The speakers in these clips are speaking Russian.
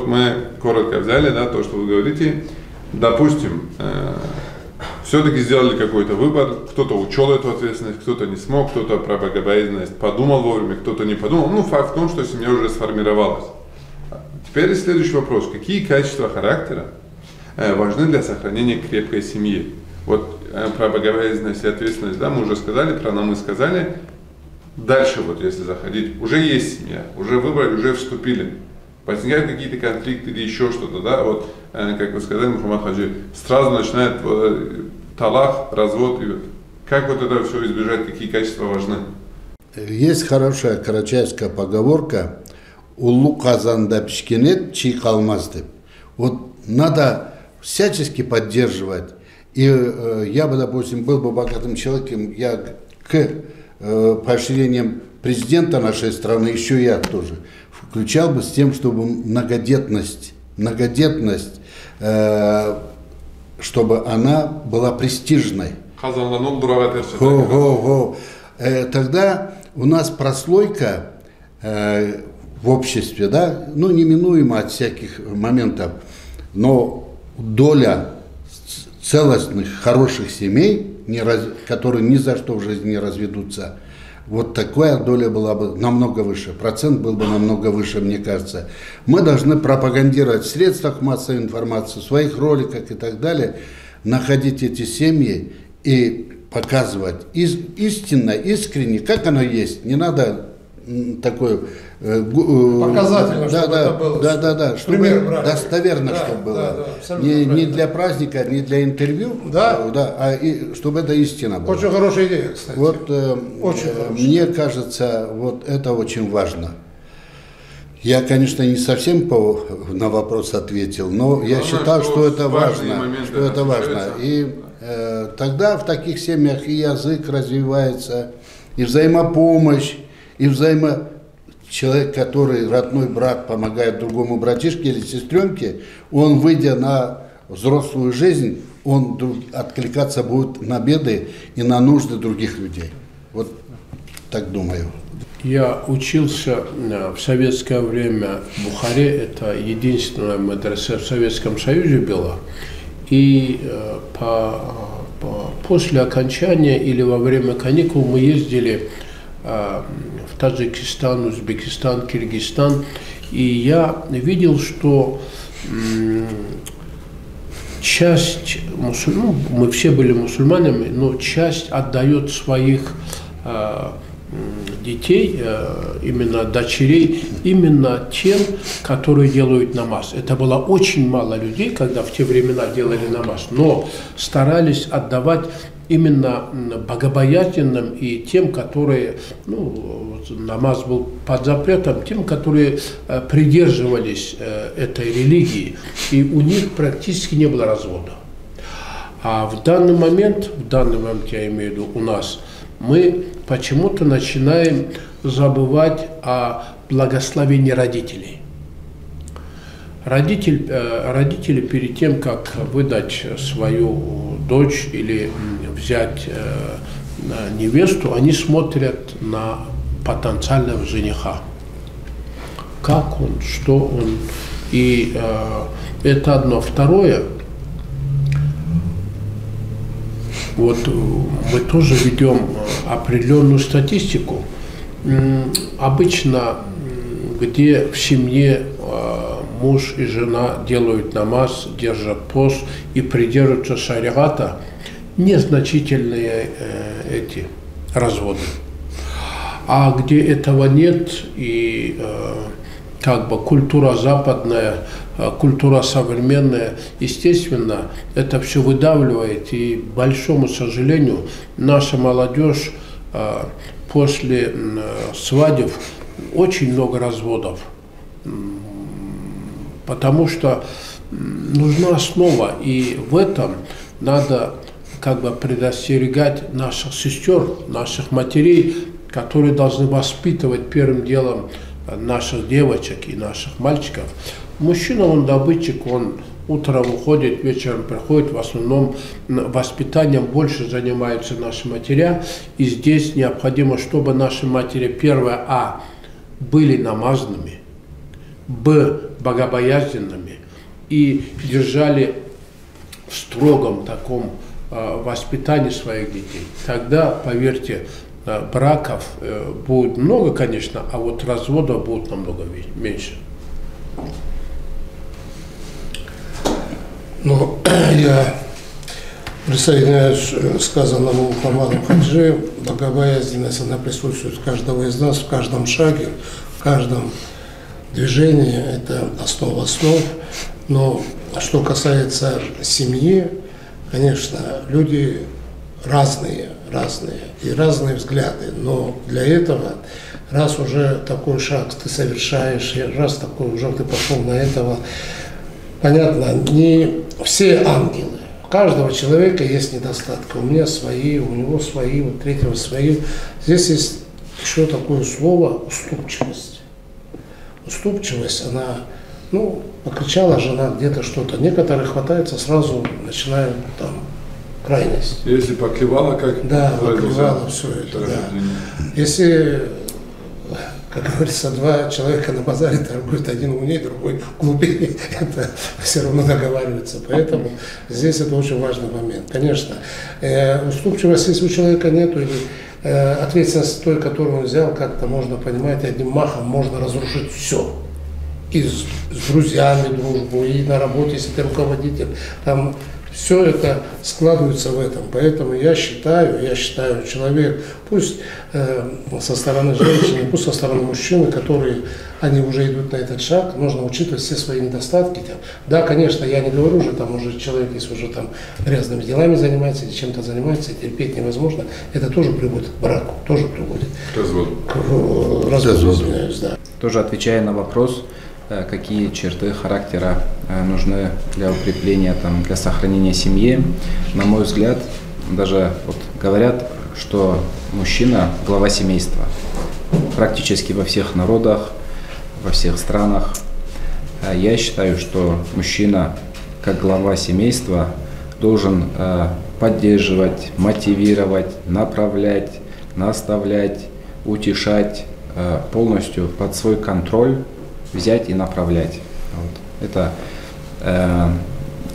вот мы коротко взяли, да, то, что вы говорите. Допустим, все-таки сделали какой-то выбор, кто-то учел эту ответственность, кто-то не смог, кто-то про богобоязненность подумал вовремя, кто-то не подумал. Ну, факт в том, что семья уже сформировалась. Теперь следующий вопрос. Какие качества характера важны для сохранения крепкой семьи? Вот про богобоязненность и ответственность, да, мы уже сказали, про нам мы сказали. Дальше вот, если заходить, уже есть семья, уже выбрали, уже вступили. Возникают какие-то конфликты или еще что-то, да, вот, как вы сказали, Мухаммад Хаджи, сразу начинает талах, развод, и как вот это все избежать, какие качества важны? Есть хорошая карачаевская поговорка «Улу казанда пишкенет, чий калмаз» деп. Вот надо всячески поддерживать. И я бы, допустим, был бы богатым человеком, я к поощрениям президента нашей страны, еще я тоже, включал бы с тем, чтобы многодетность, чтобы она была престижной. Тогда у нас прослойка в обществе, да, ну, неминуемо от всяких моментов, но доля целостных, хороших семей, которые ни за что в жизни не разведутся, вот такая доля была бы намного выше, процент был бы намного выше, мне кажется. Мы должны пропагандировать в средствах массовой информации, в своих роликах и так далее, находить эти семьи и показывать истинно, искренне, как оно есть. Не надо такое... Показательно, чтобы это было. Да, чтобы достоверно, чтобы было. Не для праздника, не для интервью, а чтобы это истина была. Очень хорошая идея, кстати. Вот мне кажется, вот это очень важно. Я, конечно, не совсем на вопрос ответил, но я считал, что это важно. И тогда в таких семьях и язык развивается, и взаимопомощь, и человек, который, родной брат, помогает другому братишке или сестренке, он, выйдя на взрослую жизнь, он откликаться будет на беды и на нужды других людей. Вот так думаю. Я учился в советское время в Бухаре, это единственная медресе в Советском Союзе была, и после окончания или во время каникул мы ездили в Таджикистан, Узбекистан, Киргизстан, и я видел, что часть мусульман, мы все были мусульманами, но часть отдает своих детей, именно дочерей, именно тем, которые делают намаз. Это было очень мало людей, когда в те времена делали намаз, но старались отдавать именно богобоязненным и тем, которые, намаз был под запретом, тем, которые придерживались этой религии, и у них практически не было развода. А в данный момент я имею в виду у нас, мы почему-то начинаем забывать о благословении родителей. Родители перед тем, как выдать свою дочь или взять невесту, они смотрят на потенциального жениха. Как он, что он. И это одно. Второе, вот мы тоже ведем определенную статистику. Обычно, где в семье муж и жена делают намаз, держат пост и придерживаются шариата, незначительные эти разводы. А где этого нет, и культура западная, культура современная, естественно, это все выдавливает. И, к большому сожалению, наша молодежь после свадеб очень много разводов. Потому что нужна основа, и в этом надо предостерегать наших сестер, наших матерей, которые должны воспитывать первым делом наших девочек и наших мальчиков. Мужчина, он добытчик, он утром уходит, вечером приходит, в основном воспитанием больше занимаются наши матеря, и здесь необходимо, чтобы наши матери, первое, были намазанными, богобоязненными и держали в строгом таком воспитании своих детей, тогда, поверьте, браков будет много, конечно, а вот разводов будет намного меньше. Ну, я присоединяюсь к сказанному Мухаммаду Хаджи. Богобоязненность, она присутствует у каждого из нас, в каждом шаге, в каждом движении. Это основа основ. Но что касается семьи, конечно, люди разные и разные взгляды. Но для этого, раз уже такой шаг ты совершаешь, раз такой уже ты пошел на этого, понятно, не все ангелы. У каждого человека есть недостатки. У меня свои, у него свои, у третьего свои. Здесь есть еще такое слово уступчивость. Уступчивость, она, покричала жена где-то что-то. Некоторые хватаются, сразу начинают там крайность. Если поклевала, как... Да, поклевала все это. Да. Если, как говорится, два человека на базаре торгуют, один умнее, другой глупее, это все равно договаривается. Поэтому здесь это очень важный момент. Конечно, уступчивости, если у человека нету, или ответственность той, которую он взял, как-то можно понимать, одним махом можно разрушить все. И с друзьями дружбу, и на работе, если ты руководитель, там все это складывается в этом. Поэтому я считаю, человек, пусть со стороны женщины, пусть со стороны мужчины, которые, они уже идут на этот шаг, нужно учитывать все свои недостатки. Да, конечно, я не говорю уже, там уже человек, если уже там грязными делами занимается или чем-то занимается, терпеть невозможно, это тоже приводит к браку, тоже приводит к разводу, извиняюсь, да. Тоже отвечая на вопрос, какие черты характера нужны для укрепления, для сохранения семьи. На мой взгляд, даже говорят, что мужчина – глава семейства. Практически во всех народах, во всех странах. Я считаю, что мужчина, как глава семейства, должен поддерживать, мотивировать, направлять, наставлять, утешать, полностью под свой контроль взять и направлять. Это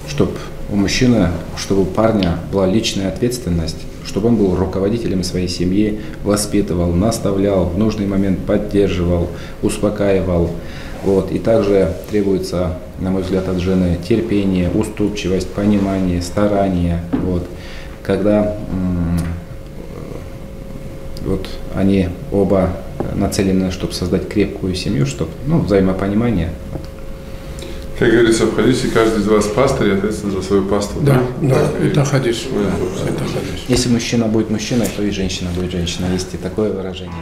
чтобы у мужчины, чтобы у парня была личная ответственность, чтобы он был руководителем своей семьи, воспитывал, наставлял, в нужный момент поддерживал, успокаивал. И также требуется, на мой взгляд, от жены терпение, уступчивость, понимание, старание. Когда они оба нацелены, чтобы создать крепкую семью, чтобы, взаимопонимание. Как говорится в хадисе, каждый из вас пастырь и ответственен за свою паству. Да, это хадис. Если мужчина будет мужчиной, то и женщина будет женщиной. Есть и такое выражение.